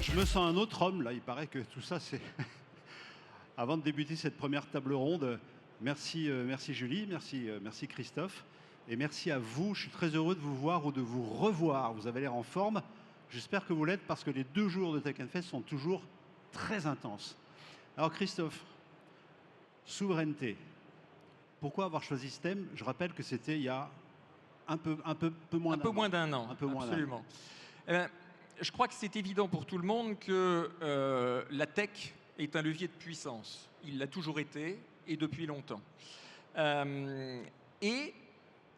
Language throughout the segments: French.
Je me sens un autre homme, là. Il paraît que tout ça, c'est... Avant de débuter cette première table ronde, merci, merci Julie, merci Christophe. Et merci à vous. Je suis très heureux de vous voir ou de vous revoir. Vous avez l'air en forme. J'espère que vous l'êtes parce que les 2 jours de Tech Fest sont toujours très intenses. Alors Christophe, souveraineté. Pourquoi avoir choisi ce thème? Je rappelle que c'était il y a un peu moins d'un an. Un peu moins Absolument. Je crois que c'est évident pour tout le monde que la tech est un levier de puissance. Il l'a toujours été et depuis longtemps. Et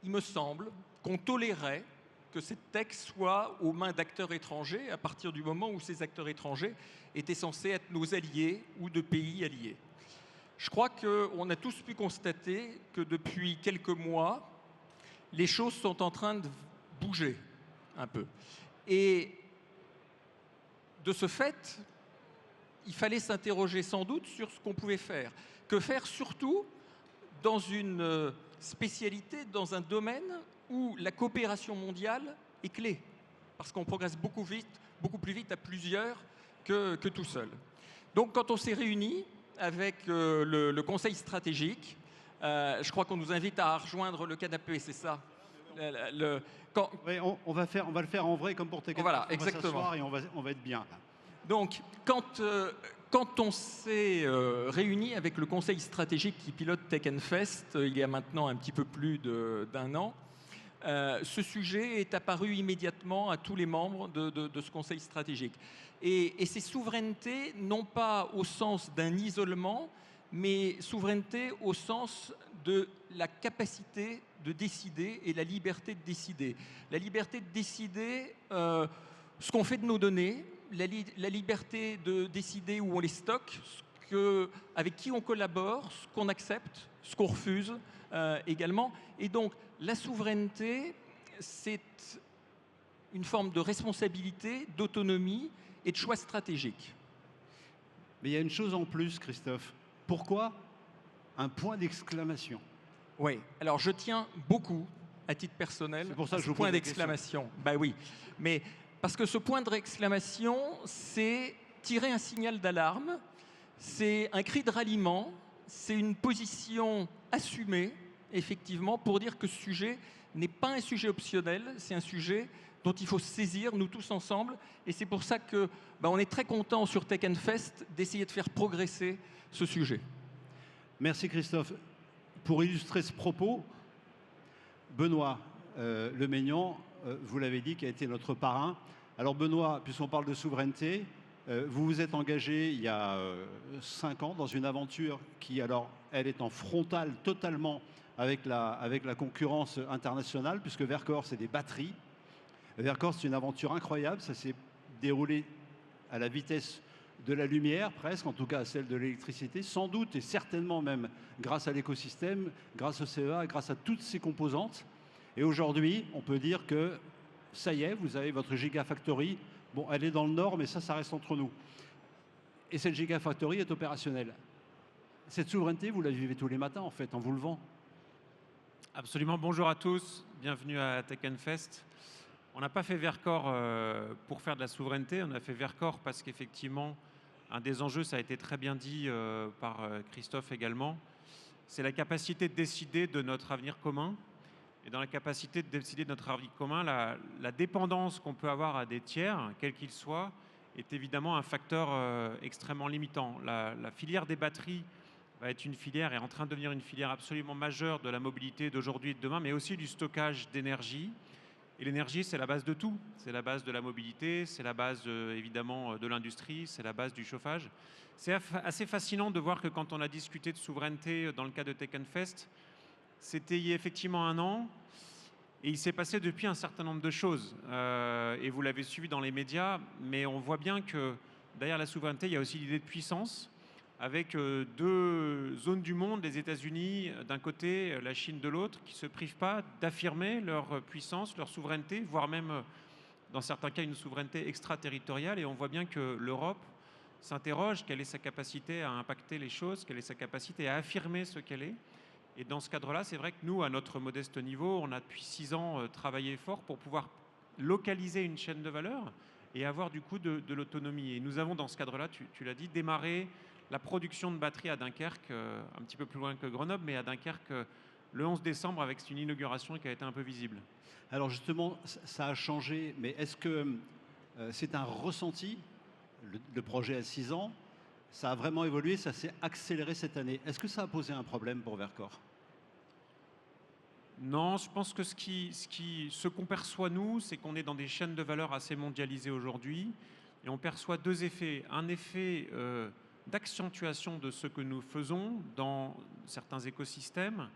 il me semble qu'on tolérait que cette tech soit aux mains d'acteurs étrangers à partir du moment où ces acteurs étrangers étaient censés être nos alliés ou de pays alliés. Je crois qu'on a tous pu constater que depuis quelques mois, les choses sont en train de bouger un peu. Et de ce fait, il fallait s'interroger sans doute sur ce qu'on pouvait faire. Que faire surtout dans une spécialité, dans un domaine où la coopération mondiale est clé. Parce qu'on progresse beaucoup plus vite à plusieurs que tout seul. Donc quand on s'est réunis avec le Conseil stratégique, je crois qu'on nous invite à rejoindre le canapé, c'est ça? Oui, on va le faire en vrai comme pour Tech. Voilà, on exactement. va s'asseoir et on va être bien. Là. Donc, quand on s'est réuni avec le conseil stratégique qui pilote Tech Fest, il y a maintenant un petit peu plus d'1 an, ce sujet est apparu immédiatement à tous les membres de ce conseil stratégique. Et ces souverainetés, non pas au sens d'un isolement, mais souveraineté au sens de la capacité de décider et la liberté de décider. La liberté de décider ce qu'on fait de nos données, la liberté de décider où on les stocke, avec qui on collabore, ce qu'on accepte, ce qu'on refuse également. Et donc, la souveraineté, c'est une forme de responsabilité, d'autonomie et de choix stratégique. Mais il y a une chose en plus, Christophe. Pourquoi un point d'exclamation? Oui, alors je tiens beaucoup, à titre personnel, pour ça à que ce point d'exclamation. Ben oui, mais parce que ce point d'exclamation, c'est tirer un signal d'alarme, c'est un cri de ralliement, c'est une position assumée, effectivement, pour dire que ce sujet n'est pas un sujet optionnel, c'est un sujet dont il faut se saisir, nous tous ensemble. Et c'est pour ça que on est très content sur Tech Fest d'essayer de faire progresser ce sujet. Merci Christophe. Pour illustrer ce propos, Benoît Lemeignan, vous l'avez dit, qui a été notre parrain. Alors Benoît, puisqu'on parle de souveraineté, vous vous êtes engagé il y a 5 ans dans une aventure qui, alors, elle est en frontale totalement avec la concurrence internationale, puisque Verkor, c'est des batteries. Verkor, c'est une aventure incroyable. Ça s'est déroulé à la vitesse de la lumière, presque, en tout cas à celle de l'électricité, sans doute et certainement même grâce à l'écosystème, grâce au CEA, grâce à toutes ces composantes. Et aujourd'hui, on peut dire que ça y est, vous avez votre Gigafactory. Bon, elle est dans le nord, mais ça reste entre nous. Et cette Gigafactory est opérationnelle. Cette souveraineté, vous la vivez tous les matins, en fait, en vous levant. Absolument. Bonjour à tous. Bienvenue à Tech Fest. On n'a pas fait Verkor pour faire de la souveraineté. On a fait Verkor parce qu'effectivement, un des enjeux, ça a été très bien dit par Christophe également, c'est la capacité de décider de notre avenir commun. Et dans la capacité de décider de notre avenir commun, la dépendance qu'on peut avoir à des tiers, quels qu'ils soient, est évidemment un facteur extrêmement limitant. La filière des batteries va être une filière, est en train de devenir une filière absolument majeure de la mobilité d'aujourd'hui et de demain, mais aussi du stockage d'énergie. Et l'énergie, c'est la base de tout. C'est la base de la mobilité, c'est la base évidemment de l'industrie, c'est la base du chauffage. C'est assez fascinant de voir que quand on a discuté de souveraineté dans le cas de Tech Fest, c'était il y a effectivement 1 an, et il s'est passé depuis un certain nombre de choses. Et vous l'avez suivi dans les médias, mais on voit bien que derrière la souveraineté, il y a aussi l'idée de puissance, avec 2 zones du monde, les États-Unis d'un côté, la Chine de l'autre, qui ne se privent pas d'affirmer leur puissance, leur souveraineté, voire même, dans certains cas, une souveraineté extraterritoriale. Et on voit bien que l'Europe s'interroge, quelle est sa capacité à impacter les choses, quelle est sa capacité à affirmer ce qu'elle est. Et dans ce cadre-là, c'est vrai que nous, à notre modeste niveau, on a depuis 6 ans travaillé fort pour pouvoir localiser une chaîne de valeur et avoir du coup de l'autonomie. Et nous avons dans ce cadre-là, tu l'as dit, démarré la production de batteries à Dunkerque, un petit peu plus loin que Grenoble, mais à Dunkerque le 11 décembre avec une inauguration qui a été un peu visible. Alors justement, ça a changé, mais est-ce que c'est un ressenti? Le projet a 6 ans, ça a vraiment évolué, ça s'est accéléré cette année. Est-ce que ça a posé un problème pour Vercors? Non, je pense que ce qu'on perçoit, nous, c'est qu'on est dans des chaînes de valeur assez mondialisées aujourd'hui. Et on perçoit deux effets. Un effet d'accentuation de ce que nous faisons dans certains écosystèmes,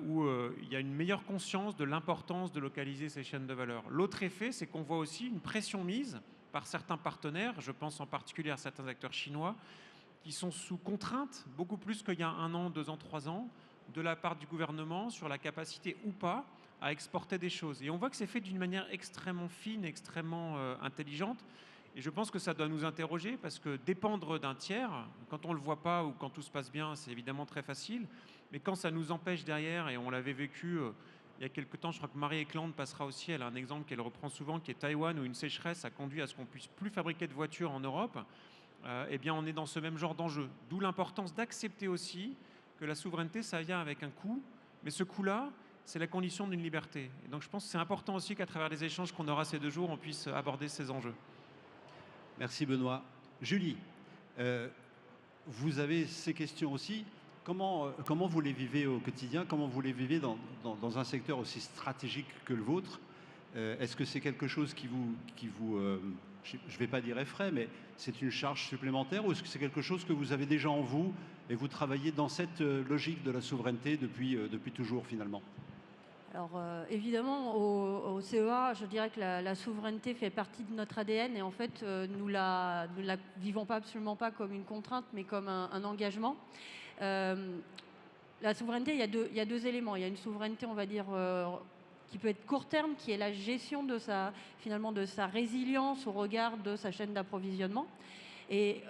où il y a une meilleure conscience de l'importance de localiser ces chaînes de valeur. L'autre effet, c'est qu'on voit aussi une pression mise par certains partenaires, je pense en particulier à certains acteurs chinois, qui sont sous contrainte, beaucoup plus qu'il y a 1 an, 2 ans, 3 ans, de la part du gouvernement sur la capacité ou pas à exporter des choses. Et on voit que c'est fait d'une manière extrêmement fine, extrêmement intelligente. Et je pense que ça doit nous interroger parce que dépendre d'un tiers, quand on ne le voit pas ou quand tout se passe bien, c'est évidemment très facile. Mais quand ça nous empêche derrière, et on l'avait vécu il y a quelques temps, je crois que Marie Eklund passera aussi, elle a un exemple qu'elle reprend souvent, qui est Taïwan, où une sécheresse a conduit à ce qu'on puisse plus fabriquer de voitures en Europe. Eh bien, on est dans ce même genre d'enjeu. D'où l'importance d'accepter aussi que la souveraineté, ça vient avec un coût. Mais ce coût-là, c'est la condition d'une liberté. Et donc, je pense que c'est important aussi qu'à travers les échanges qu'on aura ces 2 jours, on puisse aborder ces enjeux. Merci Benoît. Julie, vous avez ces questions aussi. Comment vous les vivez au quotidien? Comment vous les vivez dans un secteur aussi stratégique que le vôtre? Est-ce que c'est quelque chose qui vous je ne vais pas dire effraie, mais c'est une charge supplémentaire, ou est-ce que c'est quelque chose que vous avez déjà en vous et vous travaillez dans cette logique de la souveraineté depuis toujours finalement? Alors évidemment, au CEA, je dirais que la souveraineté fait partie de notre ADN et en fait, nous la vivons pas, absolument pas comme une contrainte, mais comme un engagement. La souveraineté, il y a deux éléments. Il y a une souveraineté, on va dire, qui peut être court terme, qui est la gestion de sa résilience au regard de sa chaîne d'approvisionnement. Et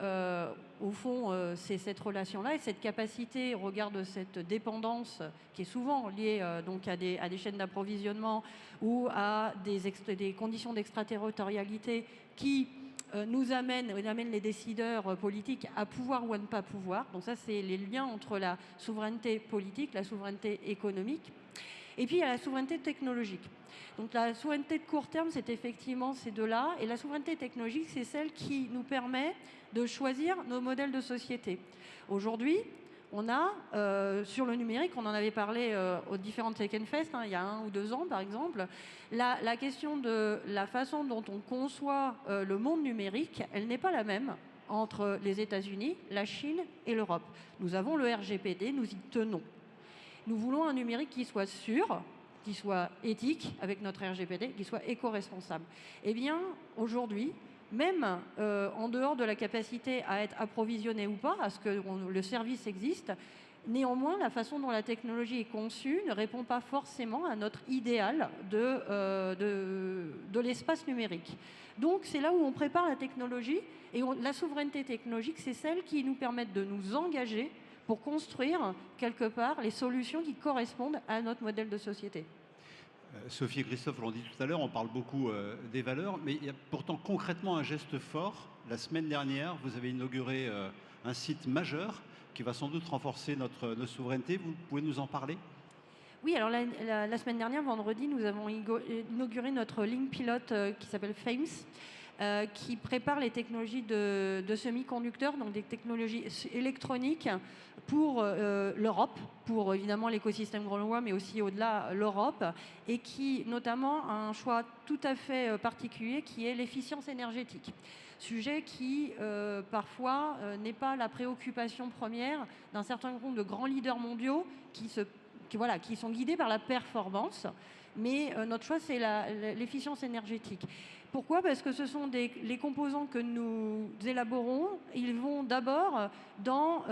au fond, c'est cette relation-là et cette capacité au regard de cette dépendance qui est souvent liée donc à des chaînes d'approvisionnement ou à des conditions d'extraterritorialité qui nous amènent les décideurs politiques à pouvoir ou à ne pas pouvoir. Donc ça, c'est les liens entre la souveraineté politique, la souveraineté économique. Et puis, il y a la souveraineté technologique. Donc la souveraineté de court terme, c'est effectivement ces deux-là. Et la souveraineté technologique, c'est celle qui nous permet de choisir nos modèles de société. Aujourd'hui, on a, sur le numérique, on en avait parlé aux différentes Tech Fest, il y a 1 ou 2 ans par exemple, la question de la façon dont on conçoit le monde numérique, elle n'est pas la même entre les États-Unis, la Chine et l'Europe. Nous avons le RGPD, nous y tenons. Nous voulons un numérique qui soit sûr, qui soit éthique avec notre RGPD, qui soit éco-responsable. Eh bien, aujourd'hui, même en dehors de la capacité à être approvisionné ou pas, à ce que le service existe, néanmoins, la façon dont la technologie est conçue ne répond pas forcément à notre idéal de l'espace numérique. Donc, c'est là où on prépare la technologie et la souveraineté technologique, c'est celle qui nous permet de nous engager pour construire, quelque part, les solutions qui correspondent à notre modèle de société. Sophie et Christophe l'ont dit tout à l'heure, on parle beaucoup des valeurs, mais il y a pourtant concrètement un geste fort. La semaine dernière, vous avez inauguré un site majeur qui va sans doute renforcer notre souveraineté. Vous pouvez nous en parler? Oui, alors la semaine dernière, vendredi, nous avons inauguré notre ligne pilote qui s'appelle FAMES, qui prépare les technologies de semi-conducteurs, donc des technologies électroniques pour l'Europe, pour évidemment l'écosystème grenoblois, mais aussi au-delà l'Europe, et qui notamment a un choix tout à fait particulier qui est l'efficience énergétique. Sujet qui parfois n'est pas la préoccupation première d'un certain nombre de grands leaders mondiaux qui sont guidés par la performance, mais notre choix c'est l'efficience énergétique. Pourquoi? Parce que ce sont les composants que nous élaborons, ils vont d'abord dans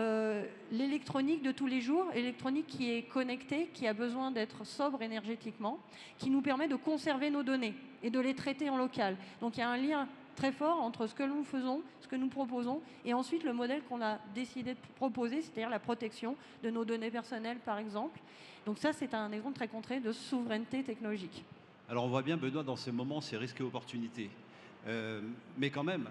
l'électronique de tous les jours, l'électronique qui est connectée, qui a besoin d'être sobre énergétiquement, qui nous permet de conserver nos données et de les traiter en local. Donc il y a un lien très fort entre ce que nous faisons, ce que nous proposons, et ensuite le modèle qu'on a décidé de proposer, c'est-à-dire la protection de nos données personnelles, par exemple. Donc ça, c'est un exemple très concret de souveraineté technologique. Alors on voit bien, Benoît, dans ces moments, c'est risques et opportunités. Mais quand même,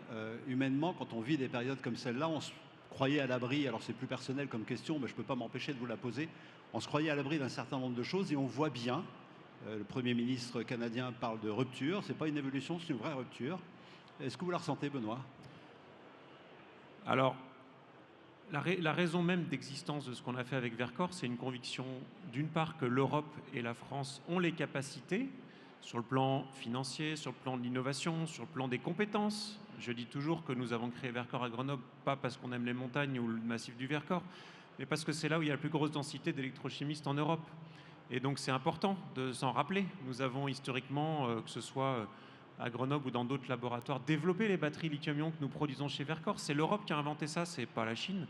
humainement, quand on vit des périodes comme celle-là, on se croyait à l'abri, alors c'est plus personnel comme question, mais je ne peux pas m'empêcher de vous la poser, on se croyait à l'abri d'un certain nombre de choses et on voit bien, le Premier ministre canadien parle de rupture, ce n'est pas une évolution, c'est une vraie rupture. Est-ce que vous la ressentez, Benoît? Alors, la raison même d'existence de ce qu'on a fait avec Vercors, c'est une conviction, d'une part, que l'Europe et la France ont les capacités, sur le plan financier, sur le plan de l'innovation, sur le plan des compétences. Je dis toujours que nous avons créé Vercors à Grenoble, pas parce qu'on aime les montagnes ou le massif du Vercors, mais parce que c'est là où il y a la plus grosse densité d'électrochimistes en Europe. Et donc c'est important de s'en rappeler. Nous avons historiquement, que ce soit à Grenoble ou dans d'autres laboratoires, développé les batteries lithium-ion que nous produisons chez Vercors. C'est l'Europe qui a inventé ça, c'est pas la Chine.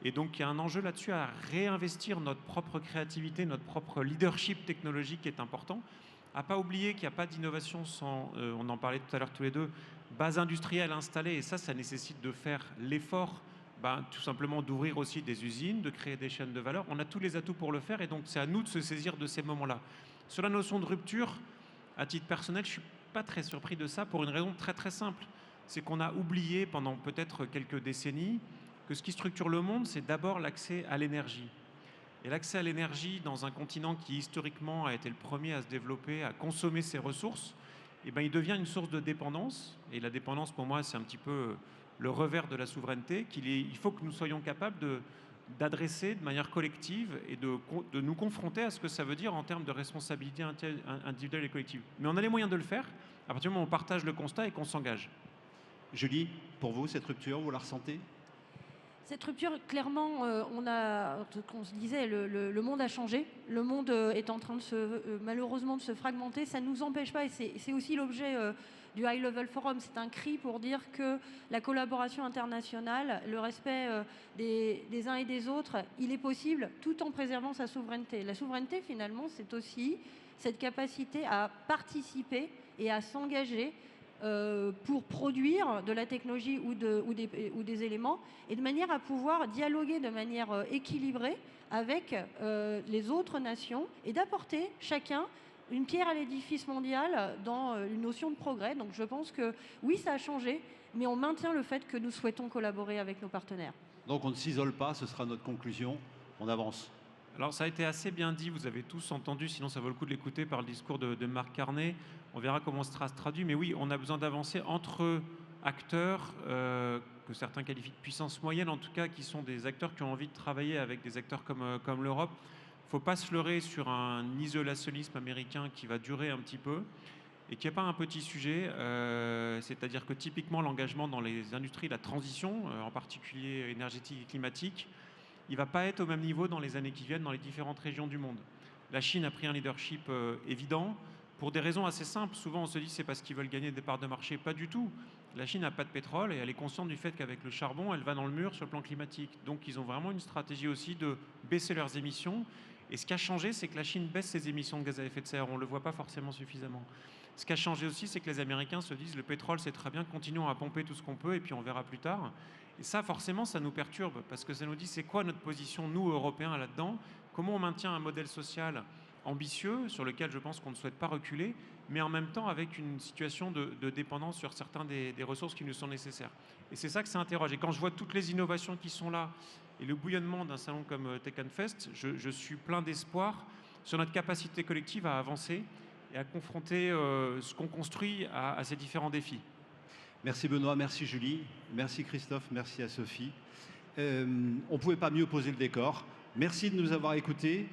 Et donc il y a un enjeu là-dessus à réinvestir notre propre créativité, notre propre leadership technologique qui est important. À pas oublier qu'il n'y a pas d'innovation sans, on en parlait tout à l'heure tous les deux, base industrielle installée. Et ça nécessite de faire l'effort, tout simplement d'ouvrir aussi des usines, de créer des chaînes de valeur. On a tous les atouts pour le faire et donc c'est à nous de se saisir de ces moments-là. Sur la notion de rupture, à titre personnel, je ne suis pas très surpris de ça pour une raison très très simple. C'est qu'on a oublié pendant peut-être quelques décennies que ce qui structure le monde, c'est d'abord l'accès à l'énergie. Et l'accès à l'énergie dans un continent qui historiquement a été le premier à se développer, à consommer ses ressources, il devient une source de dépendance. Et la dépendance, pour moi, c'est un petit peu le revers de la souveraineté, il faut que nous soyons capables d'adresser de manière collective et de nous confronter à ce que ça veut dire en termes de responsabilité individuelle et collective. Mais on a les moyens de le faire à partir du moment où on partage le constat et qu'on s'engage. Julie, pour vous, cette rupture, vous la ressentez? Cette rupture, clairement, on se disait, le monde a changé. Le monde est en train malheureusement de se fragmenter. Ça ne nous empêche pas, et c'est aussi l'objet du High Level Forum. C'est un cri pour dire que la collaboration internationale, le respect des uns et des autres, il est possible tout en préservant sa souveraineté. La souveraineté, finalement, c'est aussi cette capacité à participer et à s'engager pour produire de la technologie ou des éléments, et de manière à pouvoir dialoguer de manière équilibrée avec les autres nations et d'apporter chacun une pierre à l'édifice mondial dans une notion de progrès. Donc je pense que oui, ça a changé, mais on maintient le fait que nous souhaitons collaborer avec nos partenaires. Donc on ne s'isole pas, ce sera notre conclusion, on avance. Alors ça a été assez bien dit, vous avez tous entendu, sinon ça vaut le coup de l'écouter par le discours de Marc Carnet. On verra comment ça sera traduit, mais oui, on a besoin d'avancer entre acteurs que certains qualifient de puissance moyenne, en tout cas qui sont des acteurs qui ont envie de travailler avec des acteurs comme l'Europe. Il ne faut pas se leurrer sur un isolationnisme américain qui va durer un petit peu et qui n'est pas un petit sujet, c'est-à-dire que typiquement l'engagement dans les industries, la transition, en particulier énergétique et climatique, il ne va pas être au même niveau dans les années qui viennent dans les différentes régions du monde. La Chine a pris un leadership évident pour des raisons assez simples. Souvent, on se dit que c'est parce qu'ils veulent gagner des parts de marché. Pas du tout. La Chine n'a pas de pétrole et elle est consciente du fait qu'avec le charbon, elle va dans le mur sur le plan climatique. Donc, ils ont vraiment une stratégie aussi de baisser leurs émissions. Et ce qui a changé, c'est que la Chine baisse ses émissions de gaz à effet de serre. On ne le voit pas forcément suffisamment. Ce qui a changé aussi, c'est que les Américains se disent le pétrole, c'est très bien, continuons à pomper tout ce qu'on peut et puis on verra plus tard. Et ça, forcément, ça nous perturbe parce que ça nous dit c'est quoi notre position, nous, Européens, là-dedans? Comment on maintient un modèle social ambitieux sur lequel je pense qu'on ne souhaite pas reculer, mais en même temps avec une situation de dépendance sur certains des ressources qui nous sont nécessaires. Et c'est ça que ça interroge. Et quand je vois toutes les innovations qui sont là et le bouillonnement d'un salon comme Tech Fest, je suis plein d'espoir sur notre capacité collective à avancer et à confronter ce qu'on construit à ces différents défis. Merci Benoît, merci Julie, merci Christophe, merci à Sophie. On ne pouvait pas mieux poser le décor. Merci de nous avoir écoutés.